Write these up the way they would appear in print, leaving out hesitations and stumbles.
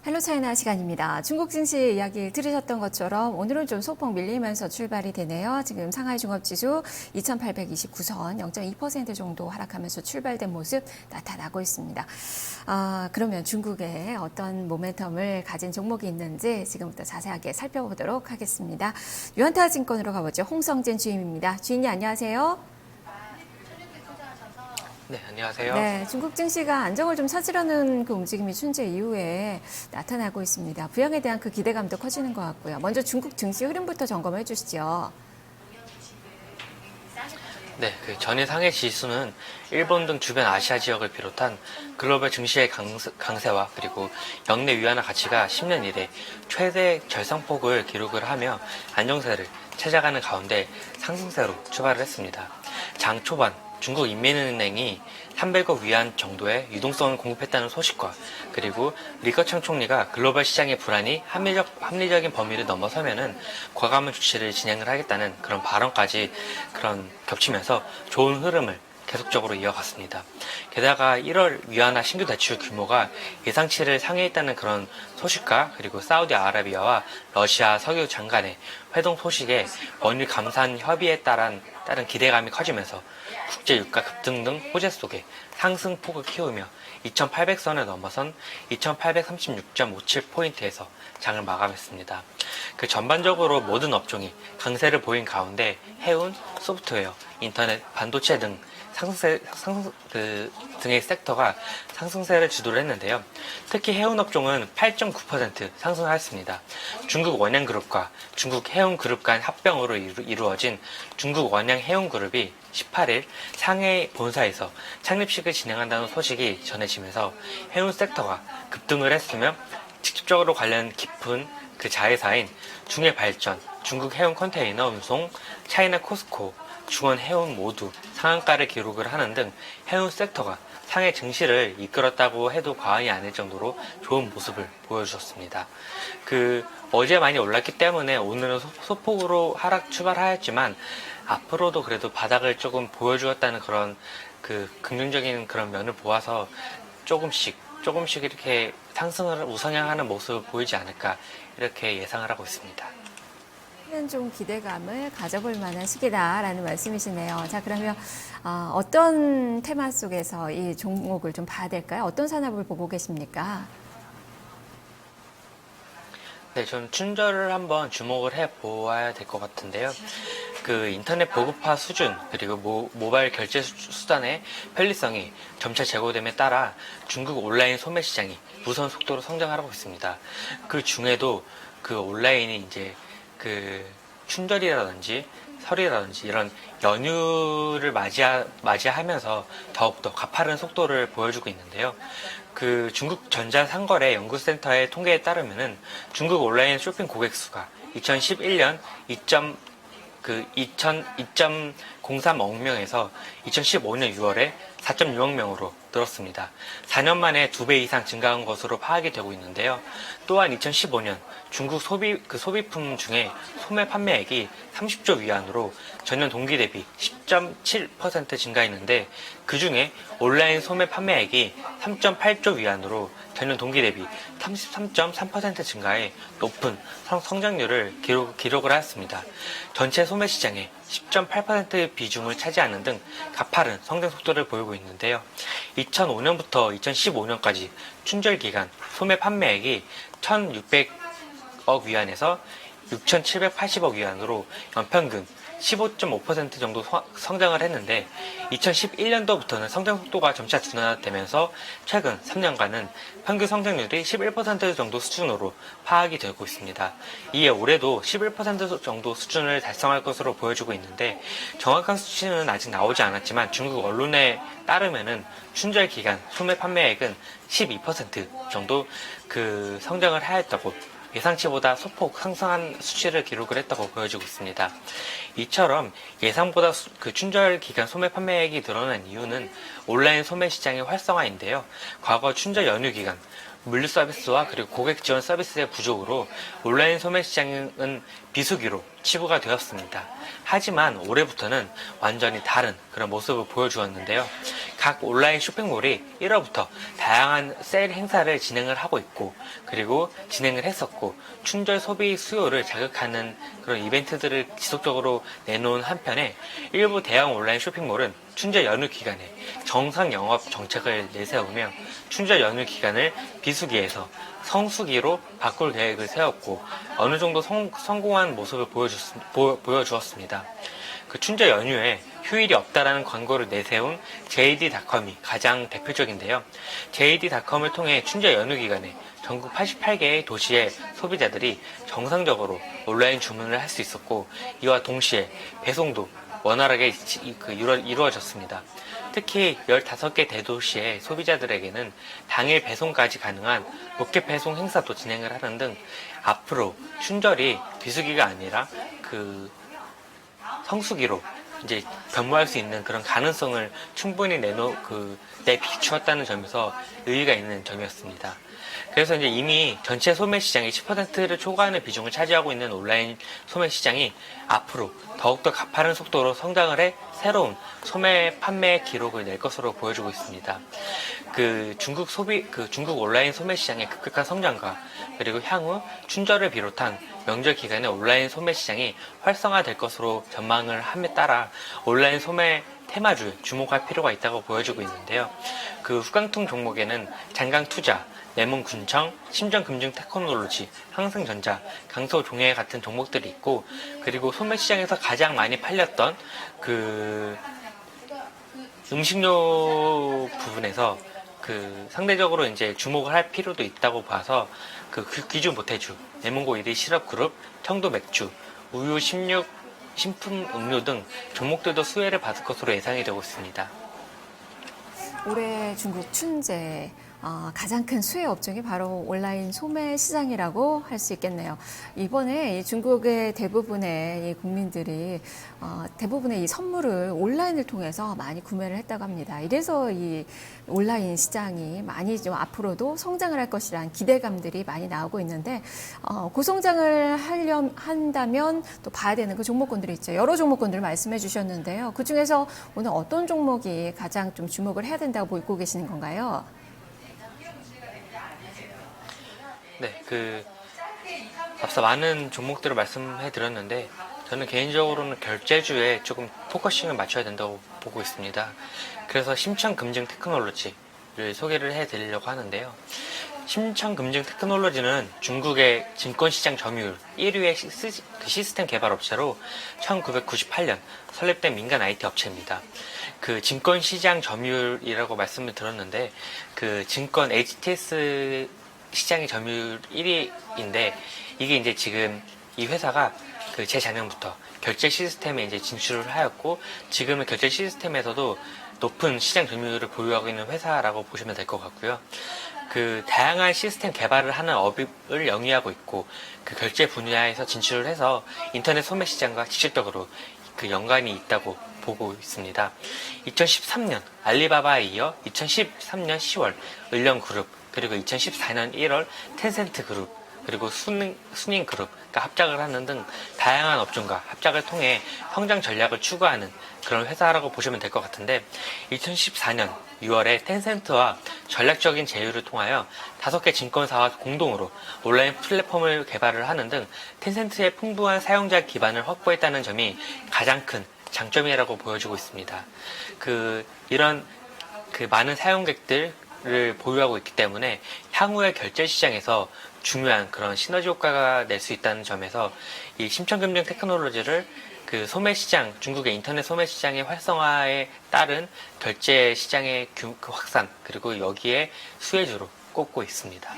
헬로 차이나 시간입니다. 중국 증시 이야기 들으셨던 것처럼 오늘은 좀 소폭 밀리면서 출발이 되네요. 지금 상하이 종합지수 2829선 0.2% 정도 하락하면서 출발된 모습 나타나고 있습니다. 그러면 중국에 어떤 모멘텀을 가진 종목이 있는지 지금부터 자세하게 살펴보도록 하겠습니다. 유한타증권으로 가보죠. 홍성진 주임입니다. 주임님 안녕하세요. 네, 안녕하세요. 네, 중국 증시가 안정을 좀 찾으려는 그 움직임이 춘제 이후에 나타나고 있습니다. 부양에 대한 그 기대감도 커지는 것 같고요. 먼저 중국 증시 흐름부터 점검해 주시죠. 네, 전일 상해 지수는 일본 등 주변 아시아 지역을 비롯한 글로벌 증시의 강세와 그리고 역내 위안화 가치가 10년 이래 최대 절상폭을 기록을 하며 안정세를 찾아가는 가운데 상승세로 출발을 했습니다. 장 초반 중국 인민은행이 300억 위안 정도의 유동성을 공급했다는 소식과 그리고 리커창 총리가 글로벌 시장의 불안이 합리적인 범위를 넘어서면은 과감한 조치를 진행을 하겠다는 그런 발언까지 겹치면서 좋은 흐름을 계속적으로 이어갔습니다. 게다가 1월 위안화 신규 대출 규모가 예상치를 상회했다는 그런 소식과 그리고 사우디아라비아와 러시아 석유 장관의 회동 소식에 원유 감산 협의에 따른 기대감이 커지면서 국제 유가 급등 등 호재 속에 상승폭을 키우며 2800선을 넘어선 2836.57포인트에서 장을 마감했습니다. 전반적으로 모든 업종이 강세를 보인 가운데 해운, 소프트웨어, 인터넷, 반도체 등 등의 섹터가 상승세를 주도를 했는데요. 특히 해운 업종은 8.9% 상승하였습니다. 중국 원양그룹과 중국 해운그룹 간 합병으로 이루어진 중국 원양해운그룹이 18일 상해 본사에서 창립식을 진행한다는 소식이 전해지면서 해운 섹터가 급등을 했으며 직접적으로 관련 깊은 그 자회사인 중해발전, 중국해운컨테이너 운송, 차이나 코스코, 중원해운 모두 상한가를 기록을 하는 등 해운 섹터가 상해 증시를 이끌었다고 해도 과언이 아닐 정도로 좋은 모습을 보여주셨습니다. 어제 많이 올랐기 때문에 오늘은 소폭으로 하락 출발하였지만 앞으로도 그래도 바닥을 조금 보여주었다는 그런 긍정적인 그런 면을 보아서 조금씩 이렇게 상승을 우상향하는 모습을 보이지 않을까 이렇게 예상을 하고 있습니다. 좀 기대감을 가져볼 만한 시기다라는 말씀이시네요. 자, 그러면 어떤 테마 속에서 이 종목을 좀 봐야 될까요? 어떤 산업을 보고 계십니까? 네, 좀 춘절을 한번 주목을 해보아야 될 것 같은데요. 인터넷 보급화 수준 그리고 모바일 결제 수단의 편리성이 점차 제고됨에 따라 중국 온라인 소매 시장이 무선 속도로 성장하고 있습니다. 그 중에도 온라인이 이제 춘절이라든지 설이라든지 이런 연휴를 맞이하면서 더욱더 가파른 속도를 보여주고 있는데요. 중국 전자상거래 연구센터의 통계에 따르면은 중국 온라인 쇼핑 고객 수가 2011년 2.03억 명에서 2015년 6월에 4.6억 명으로 늘었습니다. 4년 만에 2배 이상 증가한 것으로 파악이 되고 있는데요. 또한 2015년 중국 소비품 중에 소매 판매액이 30조 위안으로 전년 동기 대비 10.7% 증가했는데 그 중에 온라인 소매 판매액이 3.8조 위안으로 전년 동기 대비 33.3% 증가해 높은 성장률을 기록을 하였습니다. 전체 소매 시장의 10.8% 비중을 차지하는 등 가파른 성장 속도를 보이고 있는데요. 2005년부터 2015년까지 춘절 기간 소매 판매액이 1,600억 위안에서 6,780억 위안으로 연평균 15.5% 정도 성장을 했는데 2011년도부터는 성장 속도가 점차 둔화되면서 최근 3년간은 평균 성장률이 11% 정도 수준으로 파악이 되고 있습니다. 이에 올해도 11% 정도 수준을 달성할 것으로 보여지고 있는데 정확한 수치는 아직 나오지 않았지만 중국 언론에 따르면은 춘절 기간 소매 판매액은 12% 정도 성장을 하였다고 예상치보다 소폭 상승한 수치를 기록을 했다고 보여지고 있습니다. 이처럼 예상보다 춘절 기간 소매 판매액이 늘어난 이유는 온라인 소매 시장의 활성화인데요. 과거 춘절 연휴 기간 물류 서비스와 그리고 고객 지원 서비스의 부족으로 온라인 소매 시장은 비수기로 치부가 되었습니다. 하지만 올해부터는 완전히 다른 그런 모습을 보여주었는데요. 각 온라인 쇼핑몰이 1월부터 다양한 세일 행사를 진행을 하고 있고, 그리고 진행을 했었고, 춘절 소비 수요를 자극하는 그런 이벤트들을 지속적으로 내놓은 한편에 일부 대형 온라인 쇼핑몰은 춘절 연휴 기간에 정상 영업 정책을 내세우며 춘절 연휴 기간을 비수기에서 성수기로 바꿀 계획을 세웠고, 어느 정도 성공한 모습을 보여주었습니다. 그 춘절 연휴에 휴일이 없다라는 광고를 내세운 JD.com이 가장 대표적인데요. JD.com을 통해 춘절 연휴 기간에 전국 88개의 도시의 소비자들이 정상적으로 온라인 주문을 할 수 있었고, 이와 동시에 배송도 원활하게 이루어졌습니다. 특히 15개 대도시의 소비자들에게는 당일 배송까지 가능한 로켓 배송 행사도 진행을 하는 등 앞으로 춘절이 비수기가 아니라 성수기로 이제 변모할 수 있는 그런 가능성을 충분히 내비추었다는 점에서 의의가 있는 점이었습니다. 그래서 이제 이미 전체 소매 시장의 10%를 초과하는 비중을 차지하고 있는 온라인 소매 시장이 앞으로 더욱더 가파른 속도로 성장을 해 새로운 소매 판매 기록을 낼 것으로 보여주고 있습니다. 중국 온라인 소매 시장의 급격한 성장과 그리고 향후 춘절을 비롯한 명절 기간에 온라인 소매 시장이 활성화될 것으로 전망을 함에 따라 온라인 소매 테마주에 주목할 필요가 있다고 보여지고 있는데요. 그 후광통 종목에는 장강투자, 레몬군청, 심전금융테크놀로지, 항승전자, 강서종해 같은 종목들이 있고, 그리고 소매시장에서 가장 많이 팔렸던 음식료 부분에서 상대적으로 이제 주목을 할 필요도 있다고 봐서 기준 모태주, 레몬고 1위 시럽그룹, 청도맥주, 우유 16, 신품 음료 등 종목들도 수혜를 받을 것으로 예상이 되고 있습니다. 올해 중국 춘제 가장 큰 수혜 업종이 바로 온라인 소매 시장이라고 할 수 있겠네요. 이번에 중국의 대부분의 국민들이 대부분의 이 선물을 온라인을 통해서 많이 구매를 했다고 합니다. 이래서 이 온라인 시장이 많이 좀 앞으로도 성장을 할 것이라는 기대감들이 많이 나오고 있는데, 고성장을 한다면 또 봐야 되는 그 종목군들이 있죠. 여러 종목군들을 말씀해 주셨는데요. 그 중에서 오늘 어떤 종목이 가장 좀 주목을 해야 된다고 보고 계시는 건가요? 네, 앞서 많은 종목들을 말씀해 드렸는데, 저는 개인적으로는 결제주에 조금 포커싱을 맞춰야 된다고 보고 있습니다. 그래서 심천금증테크놀로지를 소개를 해 드리려고 하는데요. 심천금증테크놀로지는 중국의 증권시장 점유율 1위의 시스템 개발 업체로 1998년 설립된 민간 IT 업체입니다. 증권시장 점유율이라고 말씀을 드렸는데, 증권 HTS 시장의 점유율 1위인데, 이게 이제 지금 이 회사가 재작년부터 결제 시스템에 이제 진출을 하였고, 지금은 결제 시스템에서도 높은 시장 점유율을 보유하고 있는 회사라고 보시면 될 것 같고요. 다양한 시스템 개발을 하는 업을 영위하고 있고, 결제 분야에서 진출을 해서 인터넷 소매 시장과 직접적으로 연관이 있다고 보고 있습니다. 2013년 알리바바에 이어 2013년 10월 을령그룹, 그리고 2014년 1월 텐센트그룹, 그리고 순잉그룹과 합작을 하는 등 다양한 업종과 합작을 통해 성장 전략을 추구하는 그런 회사라고 보시면 될 것 같은데, 2014년 6월에 텐센트와 전략적인 제휴를 통하여 5개 증권사와 공동으로 온라인 플랫폼을 개발을 하는 등 텐센트의 풍부한 사용자 기반을 확보했다는 점이 가장 큰 장점이라고 보여지고 있습니다. 이런 많은 사용객들을 보유하고 있기 때문에 향후의 결제 시장에서 중요한 그런 시너지 효과가 낼 수 있다는 점에서 이 심천금융 테크놀로지를 소매 시장, 중국의 인터넷 소매 시장의 활성화에 따른 결제 시장의 확산, 그리고 여기에 수혜주로 꼽고 있습니다.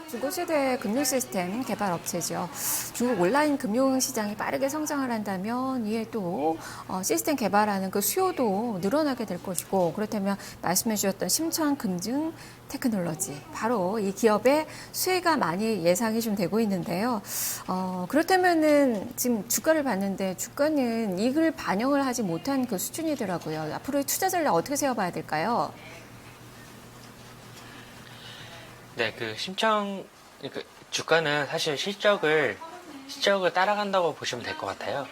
중국 최대 금융 시스템 개발 업체죠. 중국 온라인 금융 시장이 빠르게 성장을 한다면 이에 또 시스템 개발하는 그 수요도 늘어나게 될 것이고, 그렇다면 말씀해 주셨던 심천금증 테크놀로지, 바로 이 기업의 수혜가 많이 예상이 좀 되고 있는데요. 그렇다면은 지금 주가를 봤는데 주가는 이익을 반영을 하지 못한 그 수준이더라고요. 앞으로의 투자 전략 어떻게 세워봐야 될까요? 네, 주가는 사실 실적을 따라간다고 보시면 될 것 같아요.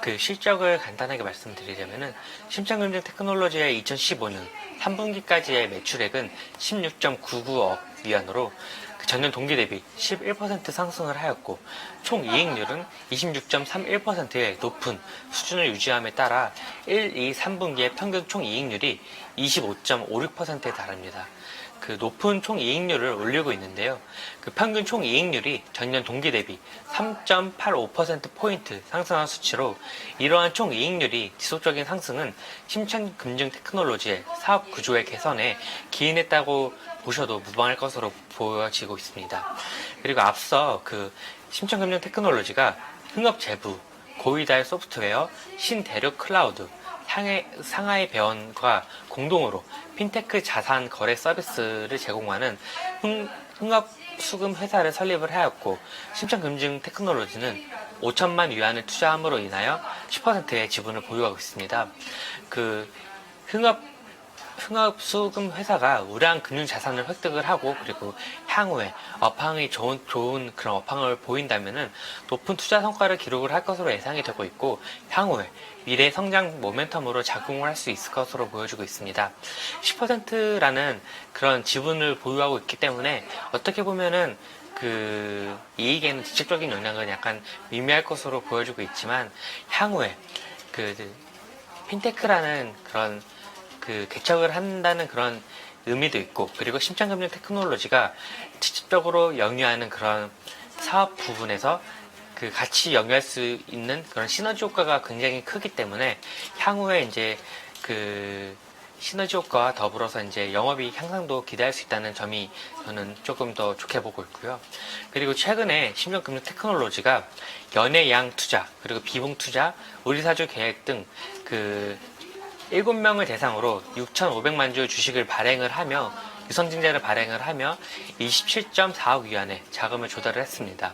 그 실적을 간단하게 말씀드리자면은 심창금융 테크놀로지의 2015년 3분기까지의 매출액은 16.99억 위안으로 그 전년 동기 대비 11% 상승을 하였고 총 이익률은 26.31%의 높은 수준을 유지함에 따라 1, 2, 3분기의 평균 총 이익률이 25.56%에 달합니다. 그 높은 총 이익률을 올리고 있는데요. 그 평균 총 이익률이 전년 동기 대비 3.85%포인트 상승한 수치로 이러한 총 이익률이 지속적인 상승은 심창금융 테크놀로지의 사업 구조의 개선에 기인했다고 보셔도 무방할 것으로 보여지고 있습니다. 그리고 앞서 그 심창금융 테크놀로지가 흥업재부, 고이달 소프트웨어, 신대륙 클라우드, 상하이 배원과 공동으로 핀테크 자산 거래 서비스를 제공하는 흥업 수금 회사를 설립을 하였고 심창금융 테크놀로지는 5천만 위안을 투자함으로 인하여 10%의 지분을 보유하고 있습니다. 그 흥업 수금 회사가 우량한 금융 자산을 획득을 하고 그리고 향후에 업황이 좋은 그런 업황을 보인다면은 높은 투자 성과를 기록을 할 것으로 예상이 되고 있고 향후에 미래 성장 모멘텀으로 작용을 할 수 있을 것으로 보여지고 있습니다. 10%라는 그런 지분을 보유하고 있기 때문에 어떻게 보면은 그 이익에는 직접적인 영향은 약간 미미할 것으로 보여지고 있지만 향후에 그 핀테크라는 그런 그 개척을 한다는 그런 의미도 있고 그리고 심창금융 테크놀로지가 직접적으로 영위하는 그런 사업 부분에서 그 같이 영위할 수 있는 그런 시너지 효과가 굉장히 크기 때문에 향후에 이제 그 시너지 효과와 더불어서 이제 영업이익 향상도 기대할 수 있다는 점이 저는 조금 더 좋게 보고 있고요. 그리고 최근에 심창금융 테크놀로지가 연해양 투자 그리고 비봉 투자, 우리사주 계획 등 그 7명을 대상으로 6,500만 주 주식을 발행을 하며 유선증자를 발행을 하며 27.4억 위안의 자금을 조달을 했습니다.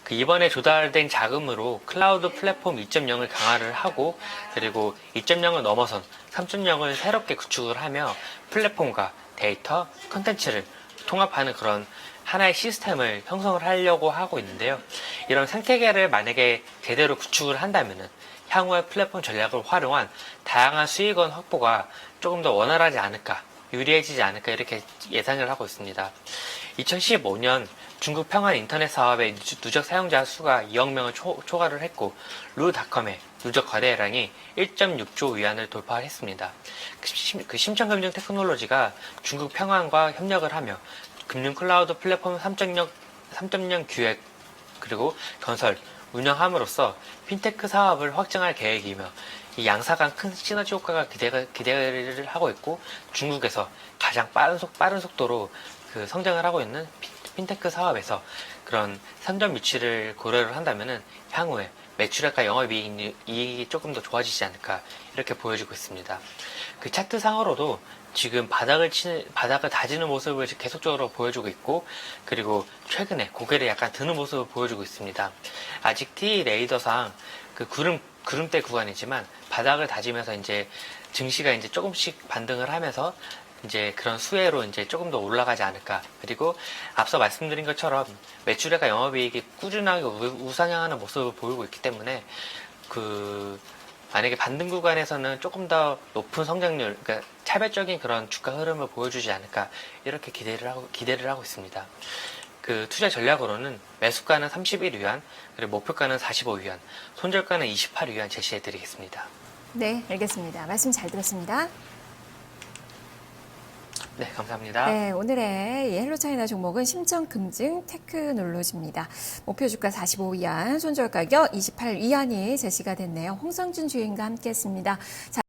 그 이번에 조달된 자금으로 클라우드 플랫폼 2.0을 강화를 하고 그리고 2.0을 넘어선 3.0을 새롭게 구축을 하며 플랫폼과 데이터, 컨텐츠를 통합하는 그런 하나의 시스템을 형성을 하려고 하고 있는데요. 이런 생태계를 만약에 제대로 구축을 한다면은 향후의 플랫폼 전략을 활용한 다양한 수익원 확보가 조금 더 원활하지 않을까, 유리해지지 않을까 이렇게 예상을 하고 있습니다. 2015년 중국 평안 인터넷 사업의 누적 사용자 수가 2억 명을 초과를 했고 루닷컴의 누적 거래량이 1.6조 위안을 돌파했습니다. 그 심창금융 테크놀로지가 중국 평안과 협력을 하며 금융 클라우드 플랫폼 3.0 기획 그리고 건설, 운영함으로써 핀테크 사업을 확장할 계획이며 이 양사 간 큰 시너지 효과가 기대를 하고 있고 중국에서 가장 빠른 속도로 그 성장을 하고 있는 핀테크 사업에서 그런 선점 위치를 고려를 한다면은 향후에 매출액과 영업이익이 조금 더 좋아지지 않을까 이렇게 보여지고 있습니다. 그 차트 상으로도 지금 바닥을 다지는 모습을 계속적으로 보여주고 있고 그리고 최근에 고개를 약간 드는 모습을 보여주고 있습니다. 아직 T 레이더상 그 구름대 구간이지만 바닥을 다지면서 이제 증시가 이제 조금씩 반등을 하면서 이제 그런 수혜로 이제 조금 더 올라가지 않을까. 그리고 앞서 말씀드린 것처럼 매출액과 영업이익이 꾸준하게 우상향하는 모습을 보이고 있기 때문에 그 만약에 반등 구간에서는 조금 더 높은 성장률, 그러니까 차별적인 그런 주가 흐름을 보여주지 않을까 이렇게 기대를 하고 있습니다. 그 투자 전략으로는 매수가는 31위안, 그리고 목표가는 45위안, 손절가는 28위안 제시해드리겠습니다. 네, 알겠습니다. 말씀 잘 들었습니다. 네, 감사합니다. 네, 오늘의 이 헬로차이나 종목은 심창금융 테크놀로지입니다. 목표 주가 45위안, 손절 가격 28위안이 제시가 됐네요. 홍성준 주인과 함께했습니다.